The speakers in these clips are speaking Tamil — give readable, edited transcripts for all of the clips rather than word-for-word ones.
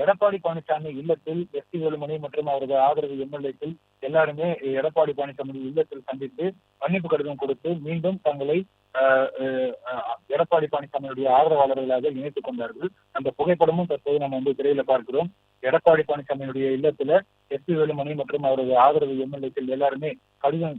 எடப்பாடி பழனிசாமி இல்லத்தில் எஸ்.பி. வேலுமணி மற்றும் அவரது ஆதரவு எம்எல்ஏக்கள் எல்லாருமே எடப்பாடி பழனிசாமி இல்லத்தில் சந்தித்து மன்னிப்பு கடிதம் கொடுத்து மீண்டும் தங்களை எடப்பாடி பழனிசாமியுடைய ஆதரவாளர்களாக இணைத்துக் கொண்டார்கள். அந்த புகைப்படமும் தற்போது நம்ம திரையில பார்க்கிறோம். எடப்பாடி பழனிசாமியுடைய இல்லத்துல எஸ்.பி. வேலுமணி மற்றும் அவரது ஆதரவு எம்எல்ஏக்கள் எல்லாருமே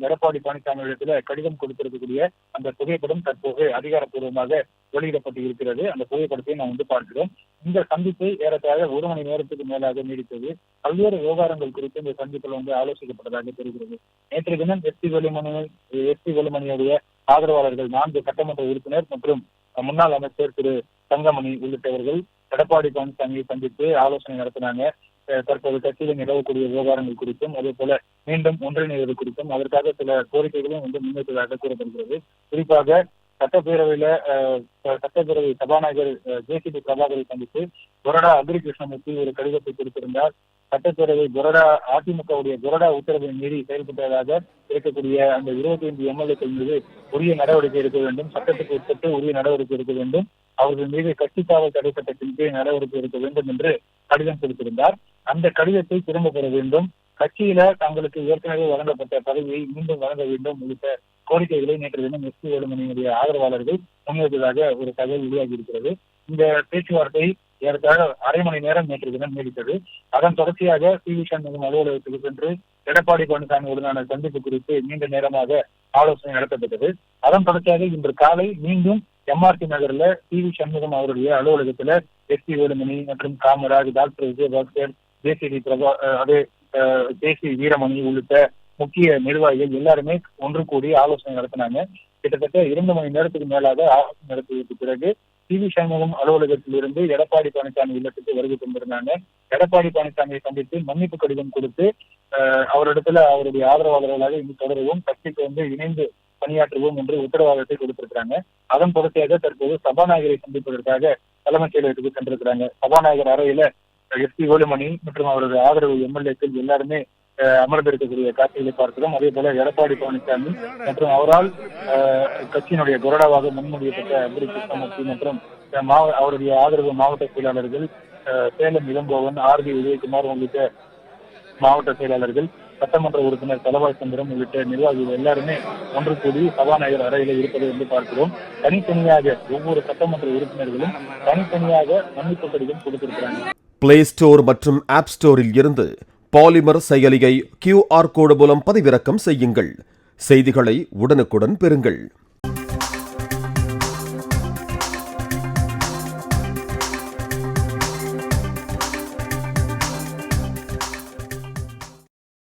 எடப்பாடி பழனிசாமி இடத்துல கடிதம் கொடுத்திருக்கக்கூடிய அந்த புகைப்படம் தற்போது அதிகாரப்பூர்வமாக வெளியிடப்பட்டு இருக்கிறது. அந்த புகைப்படத்தை நாம் பார்க்கிறோம். இந்த சந்திப்பு ஏறத்தாழ 1 மணி நேரத்துக்கு மேலாக நீடித்தது. பல்வேறு விவகாரங்கள் குறித்து இந்த சந்திப்பில் ஆலோசிக்கப்பட்டதாக தெரிகிறது. நேற்றைய தினம் எஸ்.பி. வேலுமணியுடைய ஆதரவாளர்கள் 4 சட்டமன்ற உறுப்பினர் மற்றும் முன்னாள் அமைச்சர் திரு தங்கமணி உள்ளிட்டவர்கள் எடப்பாடி பழனிசாமியை சந்தித்து ஆலோசனை நடத்தினாங்க. தற்போது கட்சியில் நிலவக்கூடிய விவகாரங்கள் குறித்தும் அதே போல மீண்டும் ஒன்றிணைவது குறித்தும் அதற்காக சில கோரிக்கைகளும் முன்வைத்ததாக கூறப்படுகிறது. குறிப்பாக சட்டப்பேரவை சபாநாயகர் ஜே.சி.டி. பிரபாகரை சந்தித்து கொறடா அக்ரி கிருஷ்ணமூர்த்தி ஒரு கடிதத்தை கொடுத்திருந்தார். சட்டப்பேரவை அதிமுகவுடைய கொறடா உத்தரவை மீறி செயல்பட்டதாக இருக்கக்கூடிய அந்த 25 எம்எல்ஏக்கள் மீது உரிய நடவடிக்கை எடுக்க வேண்டும், சட்டத்துக்கு உட்பட்டு உரிய நடவடிக்கை எடுக்க வேண்டும், அவர்கள் மீது கட்சி காவல் தடை சட்டத்தின் கீழ் நடவடிக்கை எடுக்க வேண்டும் என்று கடிதம் கொடுத்திருந்தார். அந்த கடிதத்தை திரும்ப பெற வேண்டும், கட்சியில தங்களுக்கு ஏற்கனவே வழங்கப்பட்ட பதவியை மீண்டும் வழங்க வேண்டும் உள்ளிட்ட கோரிக்கைகளை நேற்று தினம் எஸ்.பி. வேலுமணியுடைய ஆதரவாளர்கள் முன்வைத்ததாக ஒரு தகவல் வெளியாகி இருக்கிறது. இந்த பேச்சுவார்த்தை ஏறத்தாழ அரை மணி நேரம் நேற்று தினம் நீடித்தது. அதன் தொடர்ச்சியாக சி.வி. சண்முகம் அலுவலகத்துக்கு சென்று எடப்பாடி பழனிசாமியுடனான சந்திப்பு குறித்து நீண்ட நேரமாக ஆலோசனை நடத்தப்பட்டது. அதன் தொடர்ச்சியாக இன்று காலை மீண்டும் எம்.ஆர்.டி. நகர்ல சி.வி. சண்முகம் அவருடைய அலுவலகத்துல எஸ்.பி. வேலுமணி மற்றும் காமராஜ், டாக்டர் விஜயபாஸ்கர், ஜே.சி.டி. ஜே.சி. வீரமணி உள்ளிட்ட முக்கிய நிர்வாகிகள் எல்லாருமே ஒன்று கூடி ஆலோசனை நடத்தினாங்க. கிட்டத்தட்ட 2 மணி நேரத்துக்கு மேலாக ஆலோசனை நடத்தியதற்கு பிறகு சி.வி. சண்முகம் அலுவலகத்தில் இருந்து எடப்பாடி பழனிசாமி இல்லத்துக்கு வருகை தந்திருந்தாங்க. எடப்பாடி பழனிசாமியை சந்தித்து மன்னிப்பு கடிதம் கொடுத்து அவரிடத்துல அவருடைய ஆதரவாளர்களாக இங்கு தொடரவும், கட்சிக்கு இணைந்து பணியாற்றுவோம் என்று உத்தரவாதத்தை கொடுத்திருக்கிறாங்க. அதன் தொடர்ச்சியாக தற்போது சபாநாயகரை சந்திப்பதற்காக தலைமைச் செயலகத்துக்கு சென்றிருக்கிறாங்க. சபாநாயகர் அறையில எஸ்.பி. வேலுமணி மற்றும் அவரது ஆதரவு எம்எல்ஏக்கள் எல்லாருமே அமர்ந்திருக்கக்கூடிய காட்சிகளை பார்க்கிறோம். அதே போல எடப்பாடி பழனிசாமி மற்றும் அவரால் கட்சியினுடைய கொறடாவாக முன்மொழியப்பட்ட அக்ரி கிருஷ்ணமூர்த்தி மற்றும் அவருடைய ஆதரவு மாவட்ட செயலாளர்கள் சேலம் இளங்கோவன், ஆர்.பி. உதயகுமார் உள்ளிட்ட மாவட்ட செயலாளர்கள், சட்டமன்ற உறுப்பினர் தலவாய் சந்திரம் உள்ளிட்ட நிர்வாகிகள் எல்லாருமே ஒன்று கூடி சபாநாயகர் அறையில இருப்பதை பார்க்கிறோம். தனித்தனியாக ஒவ்வொரு சட்டமன்ற உறுப்பினர்களும் தனித்தனியாக மன்னிப்பு கடிதம் கொடுத்திருக்கிறாங்க. பிளே ஸ்டோர் மற்றும் ஆப் ஸ்டோரில் இருந்து பாலிமர் செயலியை QR கோடு மூலம் பதிவிறக்கம் செய்யுங்கள். செய்திகளை உடனுக்குடன் பெறுங்கள்.